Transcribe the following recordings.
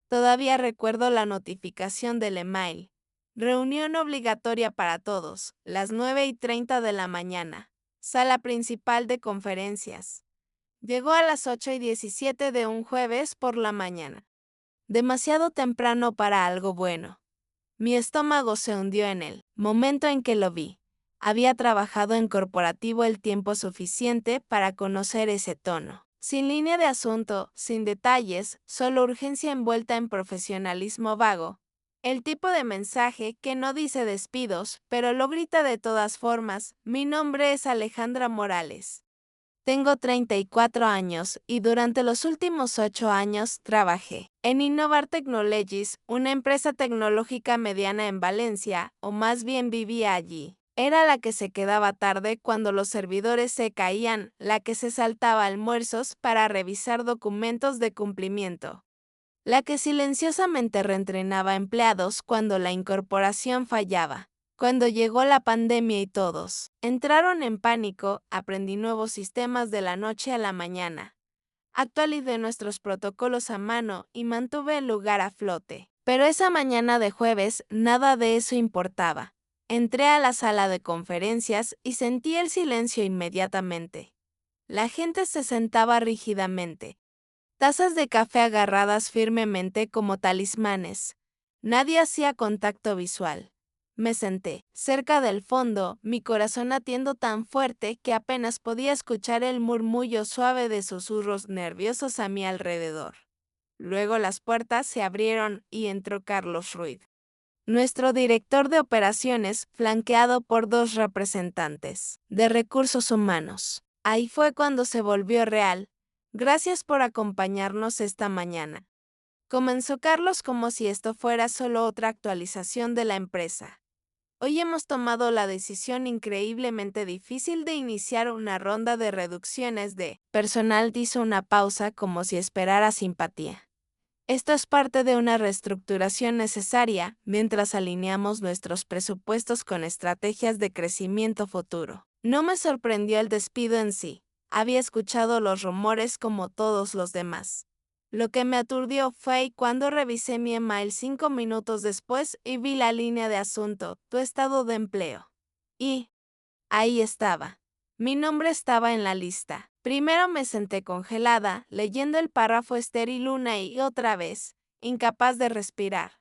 Todavía recuerdo la notificación del email. Reunión obligatoria para todos, las 9:30 de la mañana. Sala principal de conferencias. Llegó a las 8:17 de un jueves por la mañana. Demasiado temprano para algo bueno. Mi estómago se hundió en el momento en que lo vi. Había trabajado en corporativo el tiempo suficiente para conocer ese tono. Sin línea de asunto, sin detalles, solo urgencia envuelta en profesionalismo vago. El tipo de mensaje que no dice despidos, pero lo grita de todas formas. Mi nombre es Alejandra Morales. Tengo 34 años y durante los últimos 8 años trabajé en Innovar Technologies, una empresa tecnológica mediana en Valencia, o más bien vivía allí. Era la que se quedaba tarde cuando los servidores se caían, la que se saltaba almuerzos para revisar documentos de cumplimiento, la que silenciosamente reentrenaba empleados cuando la incorporación fallaba. Cuando llegó la pandemia y todos entraron en pánico, aprendí nuevos sistemas de la noche a la mañana. Actualicé nuestros protocolos a mano y mantuve el lugar a flote. Pero esa mañana de jueves nada de eso importaba. Entré a la sala de conferencias y sentí el silencio inmediatamente. La gente se sentaba rígidamente, tazas de café agarradas firmemente como talismanes. Nadie hacía contacto visual. Me senté, cerca del fondo, mi corazón latiendo tan fuerte que apenas podía escuchar el murmullo suave de susurros nerviosos a mi alrededor. Luego las puertas se abrieron y entró Carlos Ruiz, nuestro director de operaciones, flanqueado por 2 representantes de recursos humanos. Ahí fue cuando se volvió real. Gracias por acompañarnos esta mañana. Comenzó Carlos como si esto fuera solo otra actualización de la empresa. Hoy hemos tomado la decisión increíblemente difícil de iniciar una ronda de reducciones de personal. Hizo una pausa como si esperara simpatía. Esto es parte de una reestructuración necesaria mientras alineamos nuestros presupuestos con estrategias de crecimiento futuro. No me sorprendió el despido en sí. Había escuchado los rumores como todos los demás. Lo que me aturdió fue cuando revisé mi email 5 minutos después y vi la línea de asunto, tu estado de empleo. Y ahí estaba. Mi nombre estaba en la lista. Primero me senté congelada, leyendo el párrafo estéril una y otra vez, incapaz de respirar.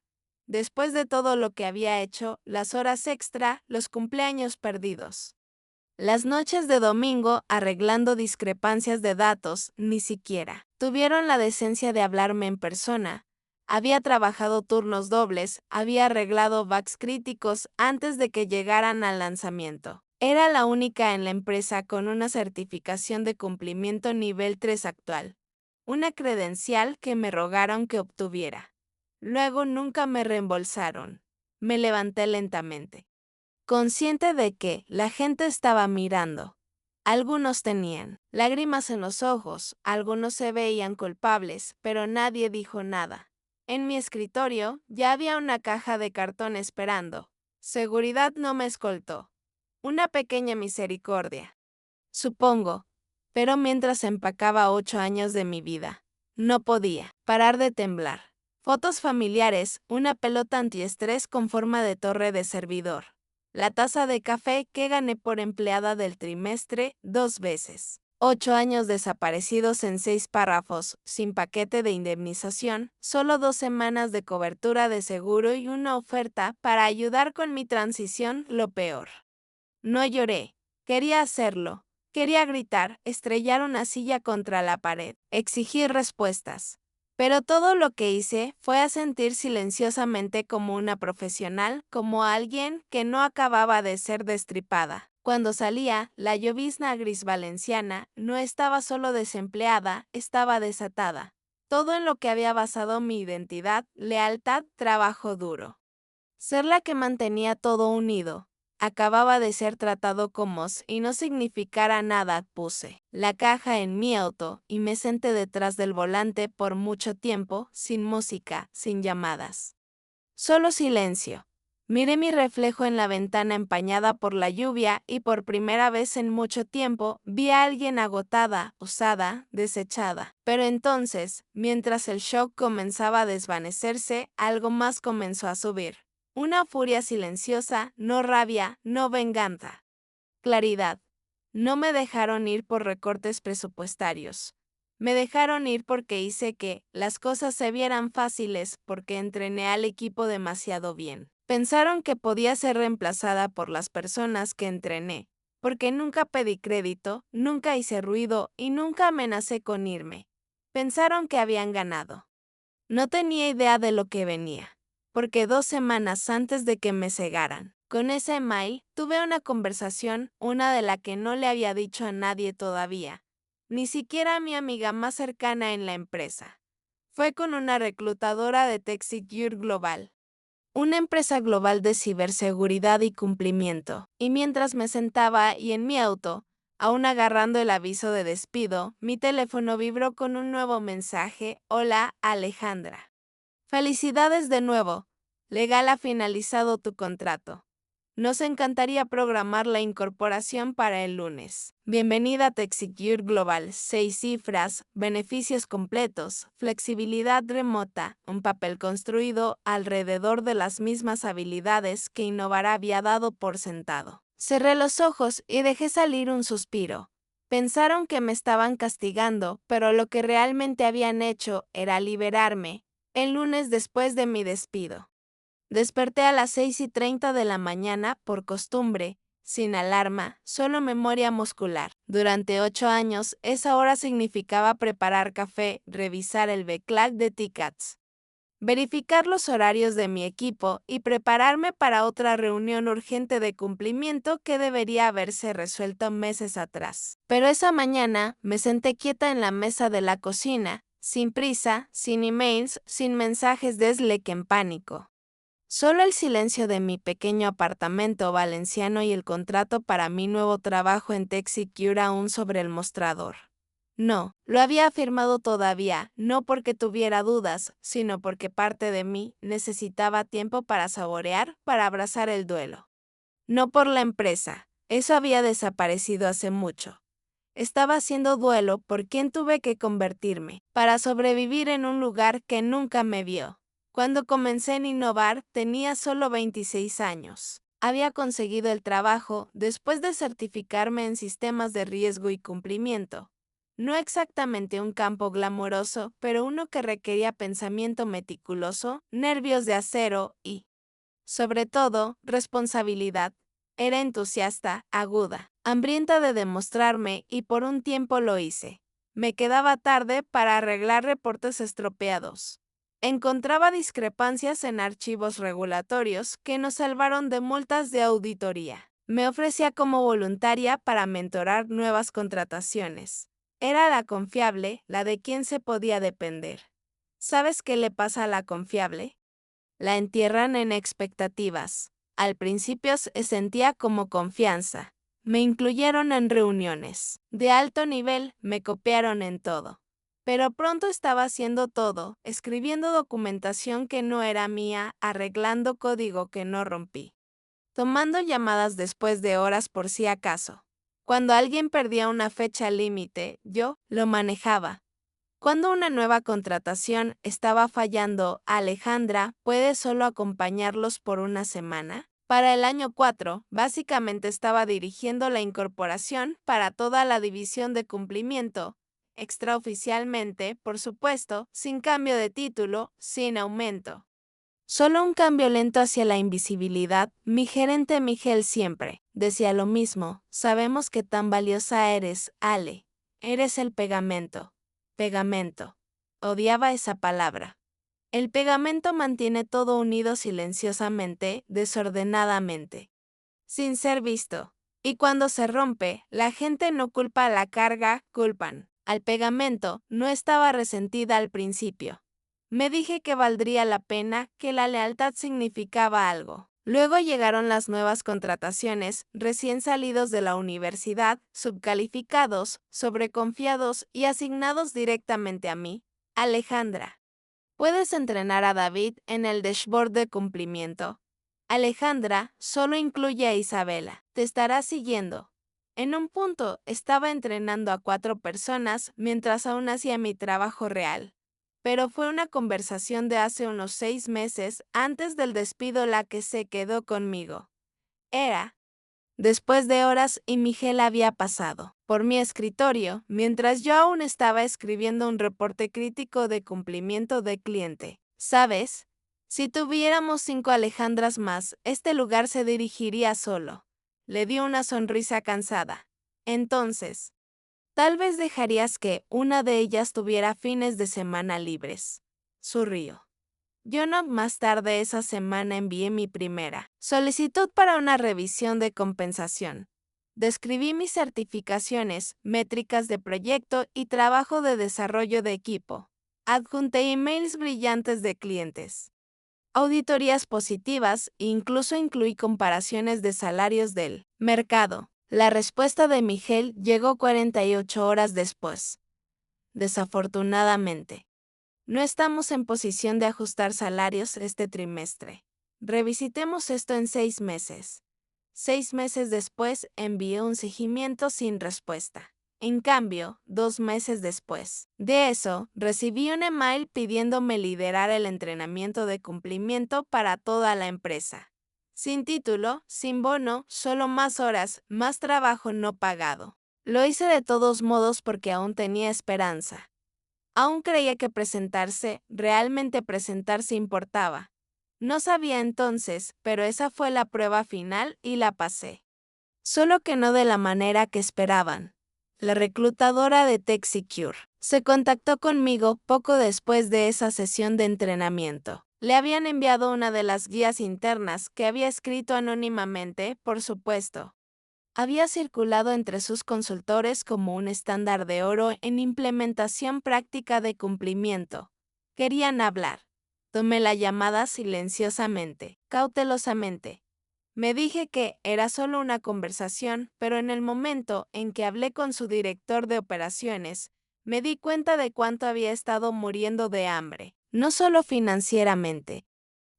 Después de todo lo que había hecho, las horas extra, los cumpleaños perdidos, las noches de domingo arreglando discrepancias de datos, ni siquiera tuvieron la decencia de hablarme en persona. Había trabajado turnos dobles, había arreglado bugs críticos antes de que llegaran al lanzamiento. Era la única en la empresa con una certificación de cumplimiento nivel 3 actual, una credencial que me rogaron que obtuviera. Luego nunca me reembolsaron. Me levanté lentamente, consciente de que la gente estaba mirando. Algunos tenían lágrimas en los ojos, algunos se veían culpables, pero nadie dijo nada. En mi escritorio ya había una caja de cartón esperando. Seguridad no me escoltó. Una pequeña misericordia, supongo, pero mientras empacaba 8 años de mi vida, no podía parar de temblar. Fotos familiares, una pelota antiestrés con forma de torre de servidor, la taza de café que gané por empleada del trimestre 2 veces. 8 años desaparecidos en 6 párrafos, sin paquete de indemnización, solo 2 semanas de cobertura de seguro y una oferta para ayudar con mi transición, lo peor. No lloré. Quería hacerlo. Quería gritar, estrellar una silla contra la pared, exigir respuestas. Pero todo lo que hice fue asentir silenciosamente como una profesional, como alguien que no acababa de ser destripada. Cuando salía, la llovizna gris valenciana no estaba solo desempleada, estaba desatada. Todo en lo que había basado mi identidad, lealtad, trabajo duro. Ser la que mantenía todo unido. Acababa de ser tratado como si no significara nada. Puse la caja en mi auto y me senté detrás del volante por mucho tiempo, sin música, sin llamadas. Solo silencio. Miré mi reflejo en la ventana empañada por la lluvia y por primera vez en mucho tiempo vi a alguien agotada, usada, desechada. Pero entonces, mientras el shock comenzaba a desvanecerse, algo más comenzó a subir. Una furia silenciosa, no rabia, no venganza. Claridad. No me dejaron ir por recortes presupuestarios. Me dejaron ir porque hice que las cosas se vieran fáciles, porque entrené al equipo demasiado bien. Pensaron que podía ser reemplazada por las personas que entrené, porque nunca pedí crédito, nunca hice ruido y nunca amenacé con irme. Pensaron que habían ganado. No tenía idea de lo que venía, porque 2 semanas antes de que me cegaran, con ese email tuve una conversación, una de la que no le había dicho a nadie todavía, ni siquiera a mi amiga más cercana en la empresa. Fue con una reclutadora de Tech Secure Global, una empresa global de ciberseguridad y cumplimiento. Y mientras me sentaba y en mi auto, aún agarrando el aviso de despido, mi teléfono vibró con un nuevo mensaje. Hola, Alejandra. Felicidades de nuevo. Legal ha finalizado tu contrato. Nos encantaría programar la incorporación para el lunes. Bienvenida a TechSecure Global. 6 cifras, beneficios completos, flexibilidad remota, un papel construido alrededor de las mismas habilidades que Innovar había dado por sentado. Cerré los ojos y dejé salir un suspiro. Pensaron que me estaban castigando, pero lo que realmente habían hecho era liberarme el lunes después de mi despido. Desperté a las 6:30 de la mañana por costumbre, sin alarma, solo memoria muscular. Durante 8 años, esa hora significaba preparar café, revisar el backlog de tickets, verificar los horarios de mi equipo y prepararme para otra reunión urgente de cumplimiento que debería haberse resuelto meses atrás. Pero esa mañana me senté quieta en la mesa de la cocina, sin prisa, sin emails, sin mensajes de Slack en pánico. Solo el silencio de mi pequeño apartamento valenciano y el contrato para mi nuevo trabajo en TechSecure aún sobre el mostrador. No, lo había afirmado todavía, no porque tuviera dudas, sino porque parte de mí necesitaba tiempo para saborear, para abrazar el duelo. No por la empresa, eso había desaparecido hace mucho. Estaba haciendo duelo por quien tuve que convertirme, para sobrevivir en un lugar que nunca me vio. Cuando comencé en Innovar tenía solo 26 años. Había conseguido el trabajo después de certificarme en sistemas de riesgo y cumplimiento. No exactamente un campo glamoroso, pero uno que requería pensamiento meticuloso, nervios de acero y, sobre todo, responsabilidad. Era entusiasta, aguda, hambrienta de demostrarme y por un tiempo lo hice. Me quedaba tarde para arreglar reportes estropeados. Encontraba discrepancias en archivos regulatorios que nos salvaron de multas de auditoría. Me ofrecía como voluntaria para mentorar nuevas contrataciones. Era la confiable, la de quien se podía depender. ¿Sabes qué le pasa a la confiable? La entierran en expectativas. Al principio se sentía como confianza. Me incluyeron en reuniones de alto nivel, me copiaron en todo. Pero pronto estaba haciendo todo, escribiendo documentación que no era mía, arreglando código que no rompí, tomando llamadas después de horas por si acaso. Cuando alguien perdía una fecha límite, yo lo manejaba. Cuando una nueva contratación estaba fallando, Alejandra puede solo acompañarlos por una semana. Para el año 4, básicamente estaba dirigiendo la incorporación para toda la división de cumplimiento, extraoficialmente, por supuesto, sin cambio de título, sin aumento. Solo un cambio lento hacia la invisibilidad. Mi gerente Miguel siempre decía lo mismo: sabemos que tan valiosa eres, Ale. Eres el pegamento. Pegamento. Odiaba esa palabra. El pegamento mantiene todo unido silenciosamente, desordenadamente, sin ser visto. Y cuando se rompe, la gente no culpa a la carga, culpan al pegamento. No estaba resentida al principio. Me dije que valdría la pena, que la lealtad significaba algo. Luego llegaron las nuevas contrataciones, recién salidos de la universidad, subcalificados, sobreconfiados y asignados directamente a mí. Alejandra, ¿puedes entrenar a David en el dashboard de cumplimiento? Alejandra, solo incluye a Isabela. Te estará siguiendo. En un punto, estaba entrenando a 4 personas mientras aún hacía mi trabajo real. Pero fue una conversación de hace unos 6 meses antes del despido la que se quedó conmigo. Era, después de horas y Miguel había pasado por mi escritorio mientras yo aún estaba escribiendo un reporte crítico de cumplimiento de cliente. ¿Sabes? Si tuviéramos 5 Alejandras más, este lugar se dirigiría solo. Le dio una sonrisa cansada. Entonces, tal vez dejarías que una de ellas tuviera fines de semana libres. Sonrió. Yo no más tarde esa semana envié mi primera solicitud para una revisión de compensación. Describí mis certificaciones, métricas de proyecto y trabajo de desarrollo de equipo. Adjunté emails brillantes de clientes, auditorías positivas e incluso incluí comparaciones de salarios del mercado. La respuesta de Miguel llegó 48 horas después. Desafortunadamente, no estamos en posición de ajustar salarios este trimestre. Revisitemos esto en 6 meses. 6 meses después envié un seguimiento sin respuesta. En cambio, 2 meses después de eso, recibí un email pidiéndome liderar el entrenamiento de cumplimiento para toda la empresa. Sin título, sin bono, solo más horas, más trabajo no pagado. Lo hice de todos modos porque aún tenía esperanza. Aún creía que realmente presentarse importaba. No sabía entonces, pero esa fue la prueba final y la pasé. Solo que no de la manera que esperaban. La reclutadora de TechSecure se contactó conmigo poco después de esa sesión de entrenamiento. Le habían enviado una de las guías internas que había escrito anónimamente, por supuesto. Había circulado entre sus consultores como un estándar de oro en implementación práctica de cumplimiento. Querían hablar. Tomé la llamada silenciosamente, cautelosamente. Me dije que era solo una conversación, pero en el momento en que hablé con su director de operaciones, me di cuenta de cuánto había estado muriendo de hambre, no solo financieramente,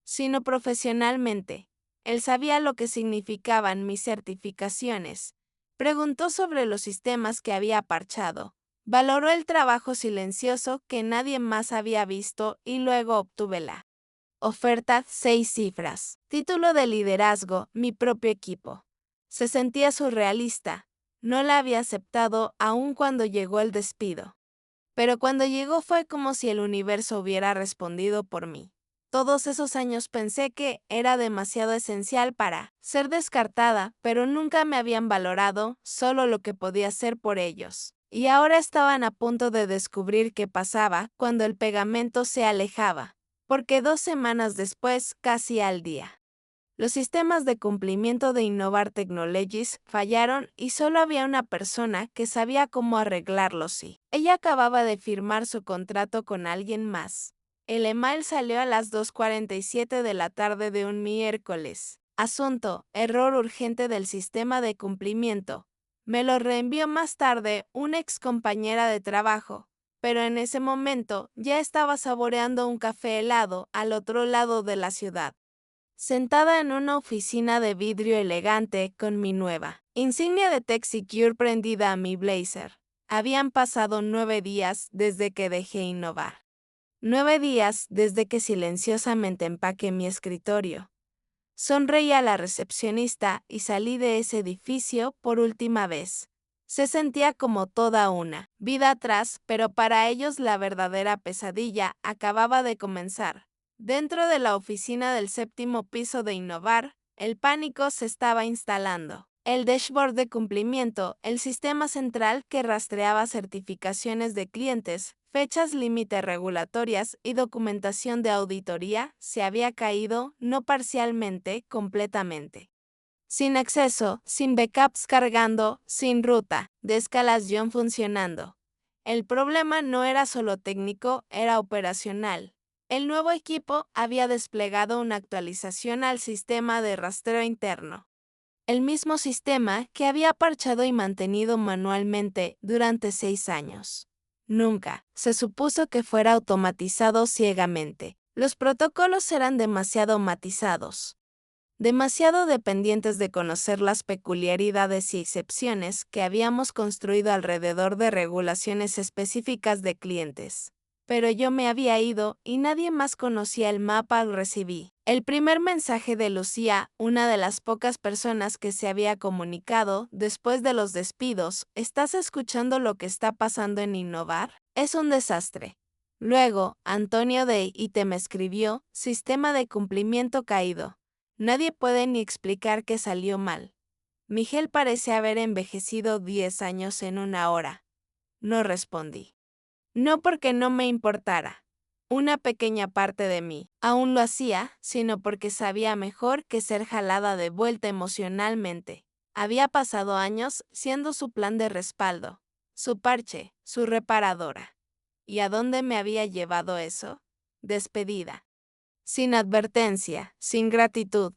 sino profesionalmente. Él sabía lo que significaban mis certificaciones. Preguntó sobre los sistemas que había parchado. Valoró el trabajo silencioso que nadie más había visto y luego obtuve la oferta 6 cifras. Título de liderazgo, mi propio equipo. Se sentía surrealista. No la había aceptado aun cuando llegó el despido. Pero cuando llegó fue como si el universo hubiera respondido por mí. Todos esos años pensé que era demasiado esencial para ser descartada, pero nunca me habían valorado solo lo que podía hacer por ellos. Y ahora estaban a punto de descubrir qué pasaba cuando el pegamento se alejaba. Porque 2 semanas después, casi al día, los sistemas de cumplimiento de Innovar Technologies fallaron y solo había una persona que sabía cómo arreglarlos y ella acababa de firmar su contrato con alguien más. El email salió a las 2:47 de la tarde de un miércoles. Asunto, error urgente del sistema de cumplimiento. Me lo reenvió más tarde una ex compañera de trabajo, pero en ese momento ya estaba saboreando un café helado al otro lado de la ciudad, sentada en una oficina de vidrio elegante con mi nueva insignia de TechSecure prendida a mi blazer. Habían pasado 9 días desde que dejé Innovar. 9 días desde que silenciosamente empaqué mi escritorio. Sonreí a la recepcionista y salí de ese edificio por última vez. Se sentía como toda una vida atrás, pero para ellos la verdadera pesadilla acababa de comenzar. Dentro de la oficina del 7º piso de Innovar, el pánico se estaba instalando. El dashboard de cumplimiento, el sistema central que rastreaba certificaciones de clientes, fechas límite regulatorias y documentación de auditoría, se había caído, no parcialmente, completamente. Sin acceso, sin backups cargando, sin ruta de escalación funcionando. El problema no era solo técnico, era operacional. El nuevo equipo había desplegado una actualización al sistema de rastreo interno. El mismo sistema que había parchado y mantenido manualmente durante 6 años. Nunca se supuso que fuera automatizado ciegamente. Los protocolos eran demasiado matizados. demasiado dependientes de conocer las peculiaridades y excepciones que habíamos construido alrededor de regulaciones específicas de clientes. Pero yo me había ido y nadie más conocía el mapa. Recibí el primer mensaje de Lucía, una de las pocas personas que se había comunicado después de los despidos. ¿Estás escuchando lo que está pasando en Innovar? Es un desastre. Luego, Antonio de IT me escribió, sistema de cumplimiento caído. Nadie puede ni explicar qué salió mal. Miguel parece haber envejecido 10 años en una hora. No respondí. No porque no me importara. Una pequeña parte de mí aún lo hacía, sino porque sabía mejor que ser jalada de vuelta emocionalmente. Había pasado años siendo su plan de respaldo, su parche, su reparadora. ¿Y a dónde me había llevado eso? Despedida. Sin advertencia, sin gratitud.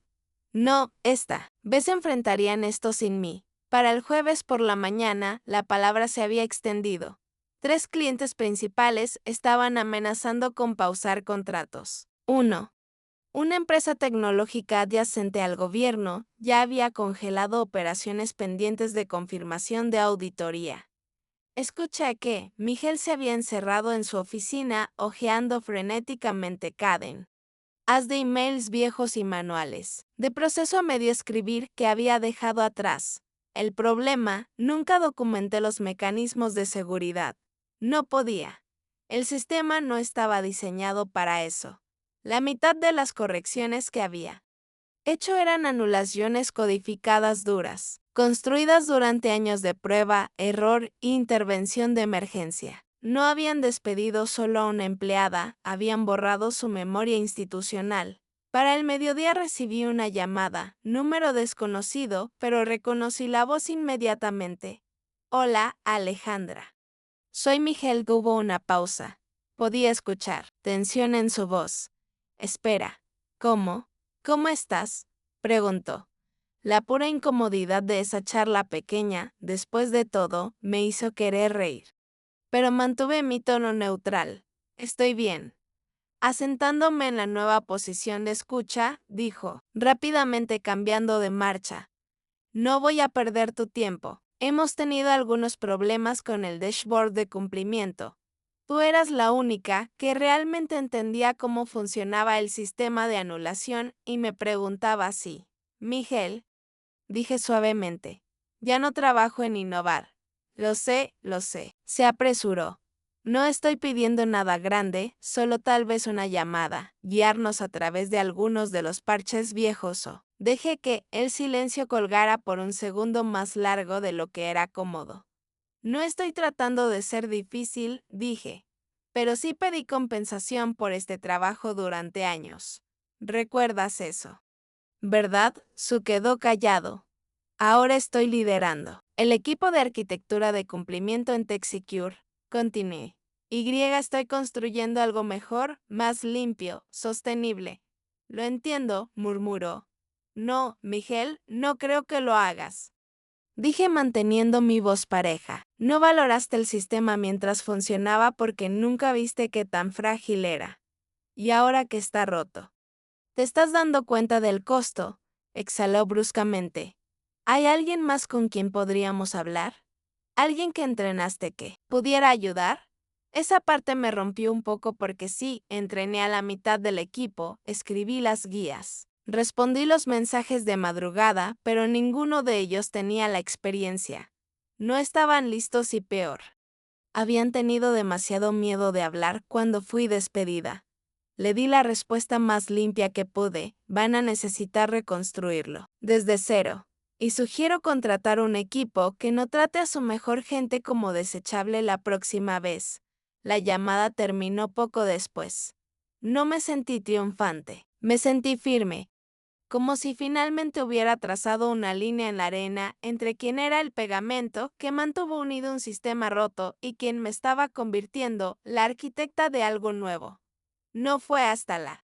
No, esta vez enfrentarían esto sin mí. Para el jueves por la mañana, la palabra se había extendido. 3 clientes principales estaban amenazando con pausar contratos. 1. Una empresa tecnológica adyacente al gobierno ya había congelado operaciones pendientes de confirmación de auditoría. Escuché que Miguel se había encerrado en su oficina hojeando frenéticamente Caden. Haz de emails viejos y manuales, de proceso a medio escribir que había dejado atrás. El problema, nunca documenté los mecanismos de seguridad. No podía. El sistema no estaba diseñado para eso. La mitad de las correcciones que había hecho eran anulaciones codificadas duras, construidas durante años de prueba, error e intervención de emergencia. No habían despedido solo a una empleada, habían borrado su memoria institucional. Para el mediodía recibí una llamada, número desconocido, pero reconocí la voz inmediatamente. Hola, Alejandra. Soy Miguel. Hubo una pausa. Podía escuchar tensión en su voz. Espera. ¿Cómo? ¿Cómo estás? Preguntó. La pura incomodidad de esa charla pequeña, después de todo, me hizo querer reír. Pero mantuve mi tono neutral. Estoy bien. Asentándome en la nueva posición de escucha, dijo, rápidamente cambiando de marcha. No voy a perder tu tiempo. Hemos tenido algunos problemas con el dashboard de cumplimiento. Tú eras la única que realmente entendía cómo funcionaba el sistema de anulación y me preguntaba si, Miguel, dije suavemente, ya no trabajo en Innovar. Lo sé, lo sé. Se apresuró. No estoy pidiendo nada grande, solo tal vez una llamada, guiarnos a través de algunos de los parches viejos o... Dejé que el silencio colgara por un segundo más largo de lo que era cómodo. No estoy tratando de ser difícil, dije, pero sí pedí compensación por este trabajo durante años. ¿Recuerdas eso? ¿Verdad? Su quedó callado. Ahora estoy liderando el equipo de arquitectura de cumplimiento en TechSecure. Continué. Estoy construyendo algo mejor, más limpio, sostenible. Lo entiendo, murmuró. No, Miguel, no creo que lo hagas. Dije manteniendo mi voz pareja. No valoraste el sistema mientras funcionaba porque nunca viste qué tan frágil era. Y ahora que está roto. ¿Te estás dando cuenta del costo? Exhaló bruscamente. ¿Hay alguien más con quien podríamos hablar? ¿Alguien que entrenaste que pudiera ayudar? Esa parte me rompió un poco porque sí, entrené a la mitad del equipo, escribí las guías. Respondí los mensajes de madrugada, pero ninguno de ellos tenía la experiencia. No estaban listos y peor. Habían tenido demasiado miedo de hablar cuando fui despedida. Le di la respuesta más limpia que pude, van a necesitar reconstruirlo, desde cero. Y sugiero contratar un equipo que no trate a su mejor gente como desechable la próxima vez. La llamada terminó poco después. No me sentí triunfante, me sentí firme, como si finalmente hubiera trazado una línea en la arena entre quien era el pegamento que mantuvo unido un sistema roto y quien me estaba convirtiendo la arquitecta de algo nuevo. No fue hasta la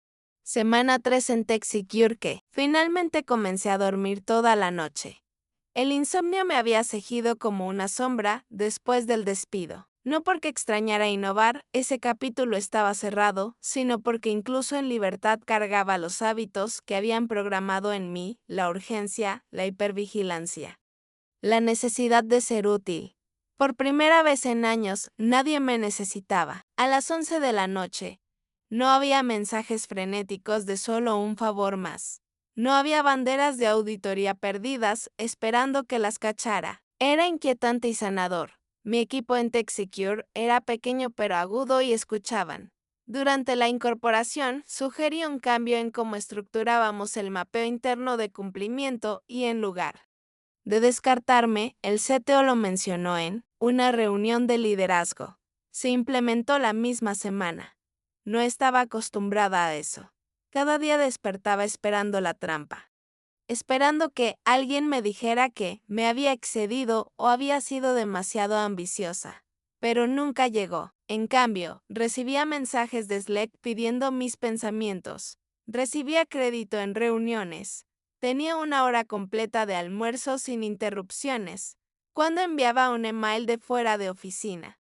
semana 3 en TechSecure que finalmente comencé a dormir toda la noche. El insomnio me había seguido como una sombra después del despido. No porque extrañara innovar, ese capítulo estaba cerrado, sino porque incluso en libertad cargaba los hábitos que habían programado en mí, la urgencia, la hipervigilancia, la necesidad de ser útil. Por primera vez en años, nadie me necesitaba. A las 11 de la noche, no había mensajes frenéticos de solo un favor más. No había banderas de auditoría perdidas esperando que las cachara. Era inquietante y sanador. Mi equipo en TechSecure era pequeño pero agudo y escuchaban. Durante la incorporación, sugerí un cambio en cómo estructurábamos el mapeo interno de cumplimiento y en lugar de descartarme, el CTO lo mencionó en una reunión de liderazgo. Se implementó la misma semana. No estaba acostumbrada a eso. Cada día despertaba esperando la trampa, esperando que alguien me dijera que me había excedido o había sido demasiado ambiciosa. Pero nunca llegó. En cambio, recibía mensajes de Slack pidiendo mis pensamientos. Recibía crédito en reuniones. Tenía una hora completa de almuerzo sin interrupciones. Cuando enviaba un email de fuera de oficina.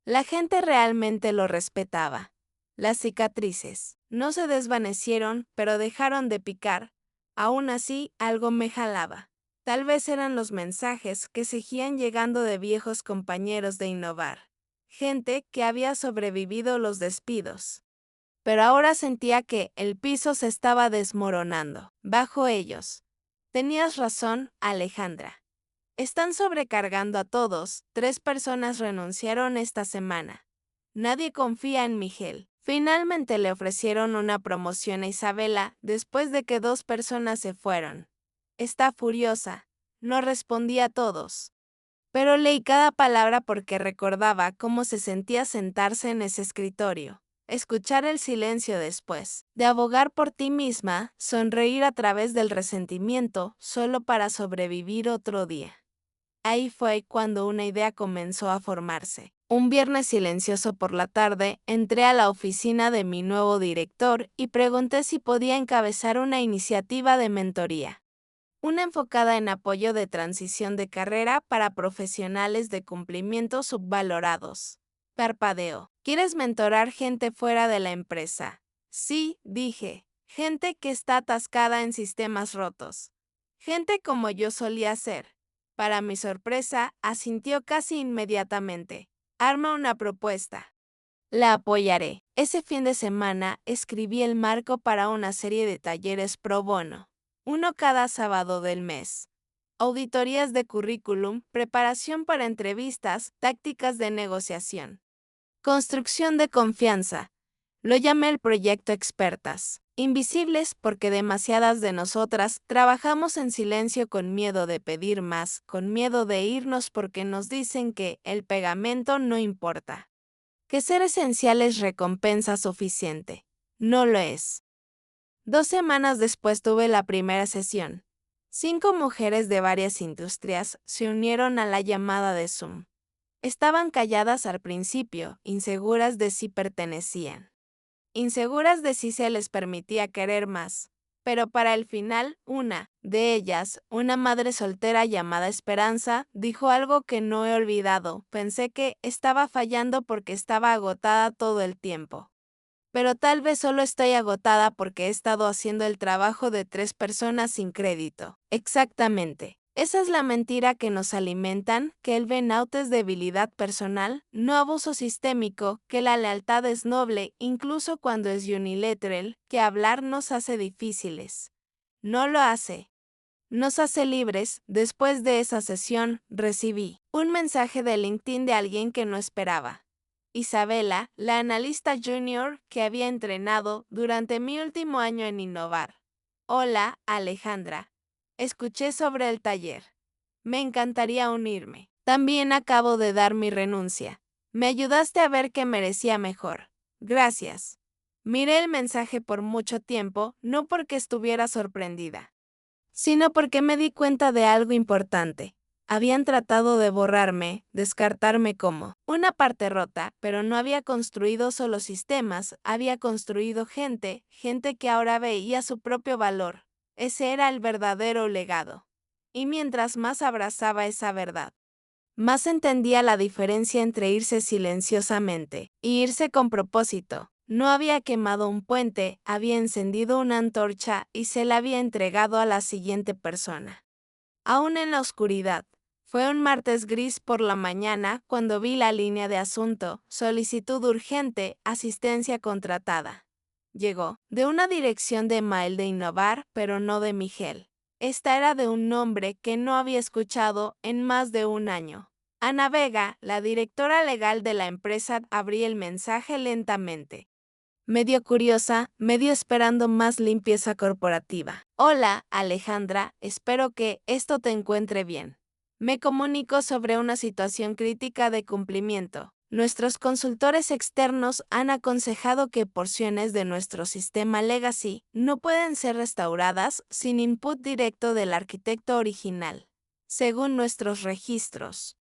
La gente realmente lo respetaba. Las cicatrices no se desvanecieron, pero dejaron de picar. Aún así, algo me jalaba. Tal vez eran los mensajes que seguían llegando de viejos compañeros de innovar. Gente que había sobrevivido los despidos. Pero ahora sentía que el piso se estaba desmoronando bajo ellos. Tenías razón, Alejandra. Están sobrecargando a todos. 3 personas renunciaron esta semana. Nadie confía en Miguel. Finalmente le ofrecieron una promoción a Isabela después de que 2 personas se fueron. Está furiosa. No respondí a todos. Pero leí cada palabra porque recordaba cómo se sentía sentarse en ese escritorio. Escuchar el silencio después de abogar por ti misma, sonreír a través del resentimiento solo para sobrevivir otro día. Ahí fue cuando una idea comenzó a formarse. Un viernes silencioso por la tarde, entré a la oficina de mi nuevo director y pregunté si podía encabezar una iniciativa de mentoría. Una enfocada en apoyo de transición de carrera para profesionales de cumplimiento subvalorados. Parpadeo. ¿Quieres mentorar gente fuera de la empresa? Sí, dije. Gente que está atascada en sistemas rotos. Gente como yo solía ser. Para mi sorpresa, asintió casi inmediatamente. Arma una propuesta. La apoyaré. Ese fin de semana escribí el marco para una serie de talleres pro bono. Uno cada sábado del mes. Auditorías de currículum, preparación para entrevistas, tácticas de negociación. Construcción de confianza. Lo llamé el proyecto Expertas. Invisibles porque demasiadas de nosotras trabajamos en silencio con miedo de pedir más, con miedo de irnos porque nos dicen que el pegamento no importa. Que ser esencial es recompensa suficiente. No lo es. 2 semanas después tuve la primera sesión. 5 mujeres de varias industrias se unieron a la llamada de Zoom. Estaban calladas al principio, inseguras de si pertenecían. Inseguras de si se les permitía querer más. Pero para el final, una de ellas, una madre soltera llamada Esperanza, dijo algo que no he olvidado. Pensé que estaba fallando porque estaba agotada todo el tiempo. Pero tal vez solo estoy agotada porque he estado haciendo el trabajo de 3 personas sin crédito. Exactamente. Esa es la mentira que nos alimentan, que el burnout es debilidad personal, no abuso sistémico, que la lealtad es noble incluso cuando es unilateral, que hablar nos hace difíciles. No lo hace. Nos hace libres. Después de esa sesión, recibí un mensaje de LinkedIn de alguien que no esperaba. Isabela, la analista junior que había entrenado durante mi último año en Innovar. Hola, Alejandra. Escuché sobre el taller. Me encantaría unirme. También acabo de dar mi renuncia. Me ayudaste a ver que merecía mejor. Gracias. Miré el mensaje por mucho tiempo, no porque estuviera sorprendida, sino porque me di cuenta de algo importante. Habían tratado de borrarme, descartarme como una parte rota, pero no había construido solo sistemas, había construido gente, gente que ahora veía su propio valor. Ese era el verdadero legado. Y mientras más abrazaba esa verdad, más entendía la diferencia entre irse silenciosamente y irse con propósito. No había quemado un puente, había encendido una antorcha y se la había entregado a la siguiente persona. Aún en la oscuridad. Fue un martes gris por la mañana cuando vi la línea de asunto, solicitud urgente, asistencia contratada. Llegó, de una dirección de email de Innovar, pero no de Miguel. Esta era de un nombre que no había escuchado en más de un año. Ana Vega, la directora legal de la empresa, abrí el mensaje lentamente. Medio curiosa, medio esperando más limpieza corporativa. Hola, Alejandra, espero que esto te encuentre bien. Me comunico sobre una situación crítica de cumplimiento. Nuestros consultores externos han aconsejado que porciones de nuestro sistema Legacy no pueden ser restauradas sin input directo del arquitecto original, según nuestros registros.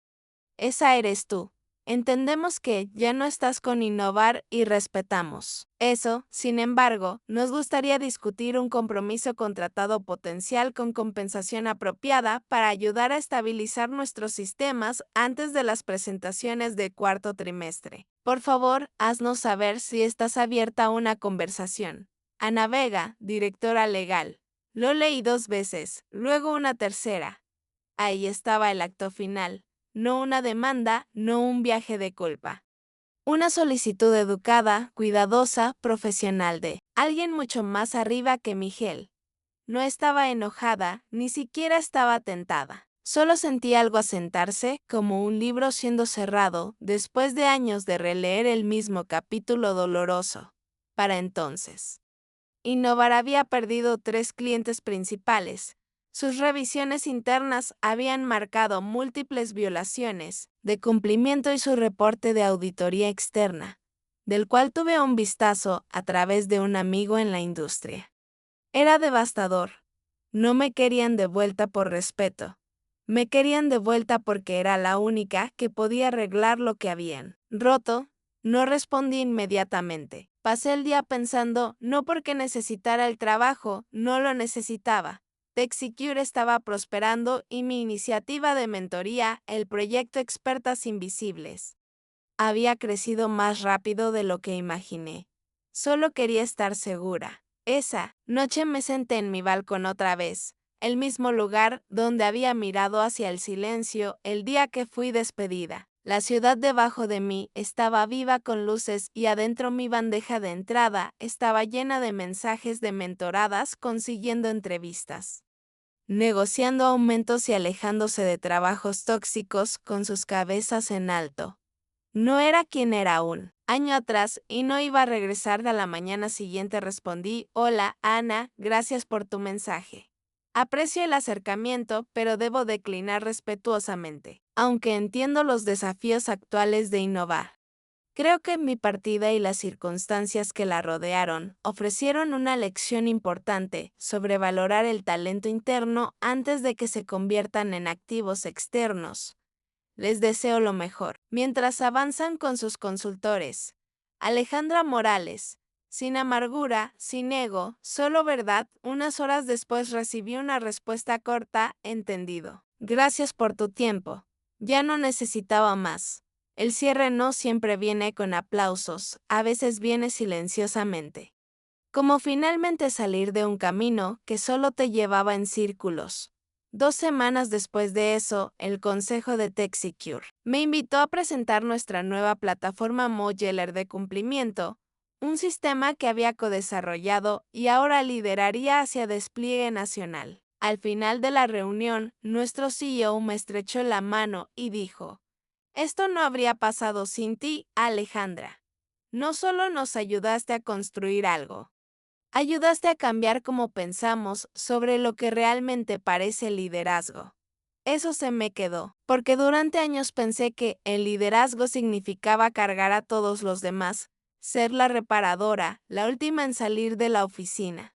Esa eres tú. Entendemos que ya no estás con Innovar y respetamos eso. Sin embargo, nos gustaría discutir un compromiso contratado potencial con compensación apropiada para ayudar a estabilizar nuestros sistemas antes de las presentaciones de cuarto trimestre. Por favor, haznos saber si estás abierta a una conversación. Ana Vega, directora legal. Lo leí 2 veces, luego una tercera. Ahí estaba el acto final. No una demanda, no un viaje de culpa. Una solicitud educada, cuidadosa, profesional de alguien mucho más arriba que Miguel. No estaba enojada, ni siquiera estaba tentada. Solo sentí algo asentarse, como un libro siendo cerrado, después de años de releer el mismo capítulo doloroso. Para entonces, Innovar había perdido 3 clientes principales. Sus revisiones internas habían marcado múltiples violaciones de cumplimiento y su reporte de auditoría externa, del cual tuve un vistazo a través de un amigo en la industria. Era devastador. No me querían de vuelta por respeto. Me querían de vuelta porque era la única que podía arreglar lo que habían roto. No respondí inmediatamente. Pasé el día pensando, no porque necesitara el trabajo, no lo necesitaba. TechSecure estaba prosperando y mi iniciativa de mentoría, el proyecto Expertas Invisibles, había crecido más rápido de lo que imaginé. Solo quería estar segura. Esa noche me senté en mi balcón otra vez, el mismo lugar donde había mirado hacia el silencio el día que fui despedida. La ciudad debajo de mí estaba viva con luces y adentro mi bandeja de entrada estaba llena de mensajes de mentoradas consiguiendo entrevistas, negociando aumentos y alejándose de trabajos tóxicos con sus cabezas en alto. No era quien era un año atrás y no iba a regresar. A la mañana siguiente respondí, hola, Ana, gracias por tu mensaje. Aprecio el acercamiento, pero debo declinar respetuosamente, aunque entiendo los desafíos actuales de Innovar. Creo que mi partida y las circunstancias que la rodearon ofrecieron una lección importante sobre valorar el talento interno antes de que se conviertan en activos externos. Les deseo lo mejor, mientras avanzan con sus consultores. Alejandra Morales. Sin amargura, sin ego, solo verdad. Unas horas después recibí una respuesta corta, entendido. Gracias por tu tiempo. Ya no necesitaba más. El cierre no siempre viene con aplausos, a veces viene silenciosamente. Como finalmente salir de un camino que solo te llevaba en círculos. 2 semanas después de eso, el consejo de TechSecure me invitó a presentar nuestra nueva plataforma Modular de cumplimiento, un sistema que había codesarrollado y ahora lideraría hacia despliegue nacional. Al final de la reunión, nuestro CEO me estrechó la mano y dijo, esto no habría pasado sin ti, Alejandra. No solo nos ayudaste a construir algo, ayudaste a cambiar cómo pensamos sobre lo que realmente parece liderazgo. Eso se me quedó, porque durante años pensé que el liderazgo significaba cargar a todos los demás, ser la reparadora, la última en salir de la oficina.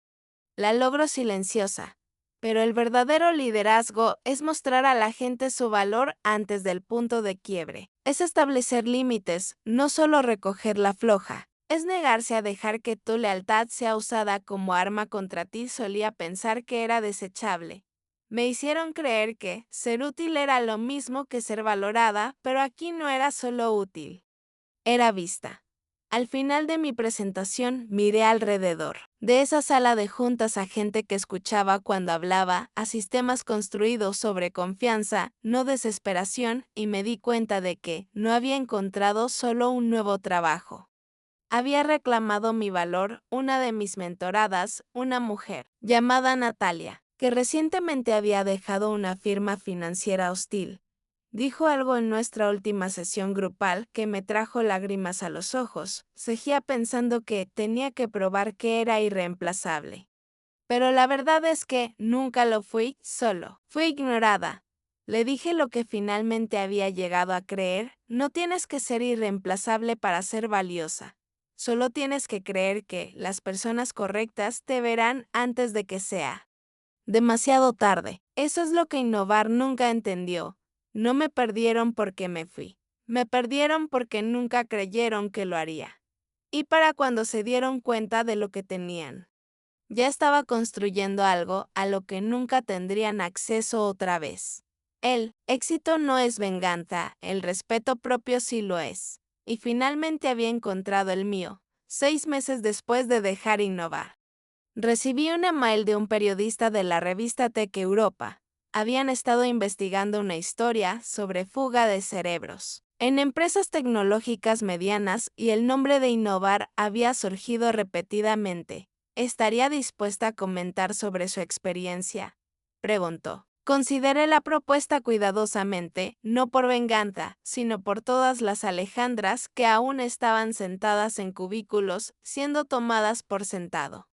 La logro silenciosa, pero el verdadero liderazgo es mostrar a la gente su valor antes del punto de quiebre. Es establecer límites, no solo recoger la floja. Es negarse a dejar que tu lealtad sea usada como arma contra ti. Solía pensar que era desechable. Me hicieron creer que ser útil era lo mismo que ser valorada, pero aquí no era solo útil. Era vista. Al final de mi presentación miré alrededor, de esa sala de juntas a gente que escuchaba cuando hablaba, a sistemas construidos sobre confianza, no desesperación, y me di cuenta de que no había encontrado solo un nuevo trabajo. Había reclamado mi valor una de mis mentoradas, una mujer, llamada Natalia, que recientemente había dejado una firma financiera hostil. Dijo algo en nuestra última sesión grupal que me trajo lágrimas a los ojos. Seguía pensando que tenía que probar que era irreemplazable. Pero la verdad es que nunca lo fui solo. Fui ignorada. Le dije lo que finalmente había llegado a creer: no tienes que ser irreemplazable para ser valiosa. Solo tienes que creer que las personas correctas te verán antes de que sea demasiado tarde. Eso es lo que Innovar nunca entendió. No me perdieron porque me fui. Me perdieron porque nunca creyeron que lo haría. Y para cuando se dieron cuenta de lo que tenían, ya estaba construyendo algo a lo que nunca tendrían acceso otra vez. El éxito no es venganza, el respeto propio sí lo es. Y finalmente había encontrado el mío, 6 meses después de dejar Innovar. Recibí un email de un periodista de la revista Tech Europa. Habían estado investigando una historia sobre fuga de cerebros en empresas tecnológicas medianas y el nombre de Innovar había surgido repetidamente. ¿Estaría dispuesta a comentar sobre su experiencia?, preguntó. Consideré la propuesta cuidadosamente, no por venganza, sino por todas las Alejandras que aún estaban sentadas en cubículos, siendo tomadas por sentado,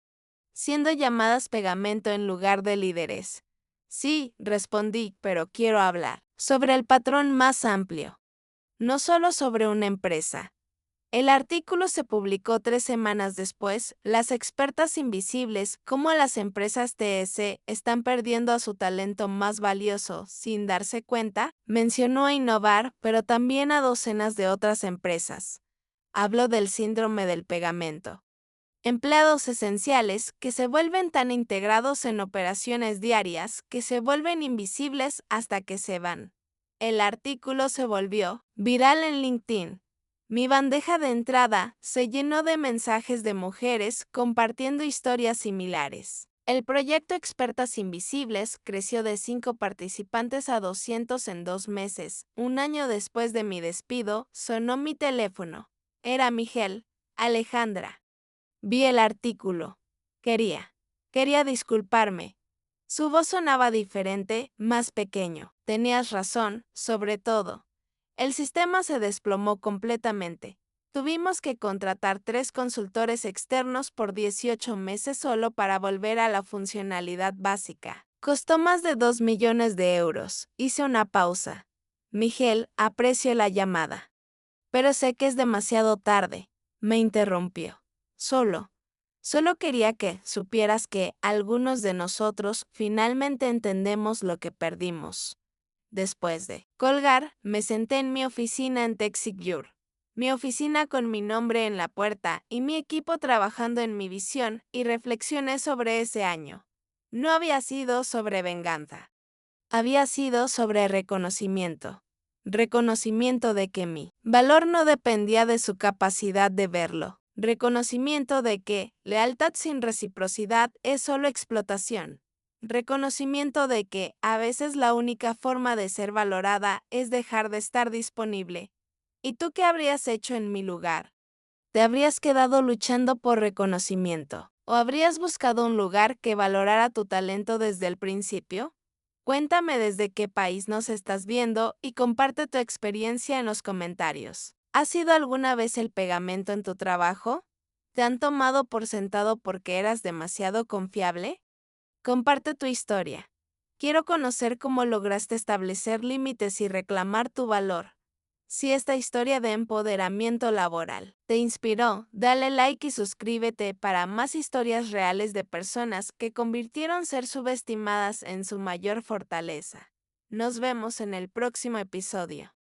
siendo llamadas pegamento en lugar de líderes. Sí, respondí, pero quiero hablar sobre el patrón más amplio, no solo sobre una empresa. El artículo se publicó 3 semanas después. Las expertas invisibles, cómo las empresas TS están perdiendo a su talento más valioso sin darse cuenta, mencionó a Innovar, pero también a docenas de otras empresas. Habló del síndrome del pegamento. Empleados esenciales que se vuelven tan integrados en operaciones diarias que se vuelven invisibles hasta que se van. El artículo se volvió viral en LinkedIn. Mi bandeja de entrada se llenó de mensajes de mujeres compartiendo historias similares. El proyecto Expertas Invisibles creció de 5 participantes a 200 en 2 meses. Un año después de mi despido, sonó mi teléfono. Era Miguel. Alejandra. Vi el artículo. Quería disculparme. Su voz sonaba diferente, más pequeño. Tenías razón, sobre todo. El sistema se desplomó completamente. Tuvimos que contratar 3 consultores externos por 18 meses solo para volver a la funcionalidad básica. Costó más de 2 millones de euros. Hice una pausa. Miguel, aprecio la llamada. Pero sé que es demasiado tarde. Me interrumpió. Solo quería que supieras que algunos de nosotros finalmente entendemos lo que perdimos. Después de colgar, me senté en mi oficina en TechSecure. Mi oficina con mi nombre en la puerta y mi equipo trabajando en mi visión, y reflexioné sobre ese año. No había sido sobre venganza. Había sido sobre reconocimiento. Reconocimiento de que mi valor no dependía de su capacidad de verlo. Reconocimiento de que lealtad sin reciprocidad es solo explotación. Reconocimiento de que a veces la única forma de ser valorada es dejar de estar disponible. ¿Y tú qué habrías hecho en mi lugar? ¿Te habrías quedado luchando por reconocimiento? ¿O habrías buscado un lugar que valorara tu talento desde el principio? Cuéntame desde qué país nos estás viendo y comparte tu experiencia en los comentarios. ¿Ha sido alguna vez el pegamento en tu trabajo? ¿Te han tomado por sentado porque eras demasiado confiable? Comparte tu historia. Quiero conocer cómo lograste establecer límites y reclamar tu valor. Si esta historia de empoderamiento laboral te inspiró, dale like y suscríbete para más historias reales de personas que convirtieron ser subestimadas en su mayor fortaleza. Nos vemos en el próximo episodio.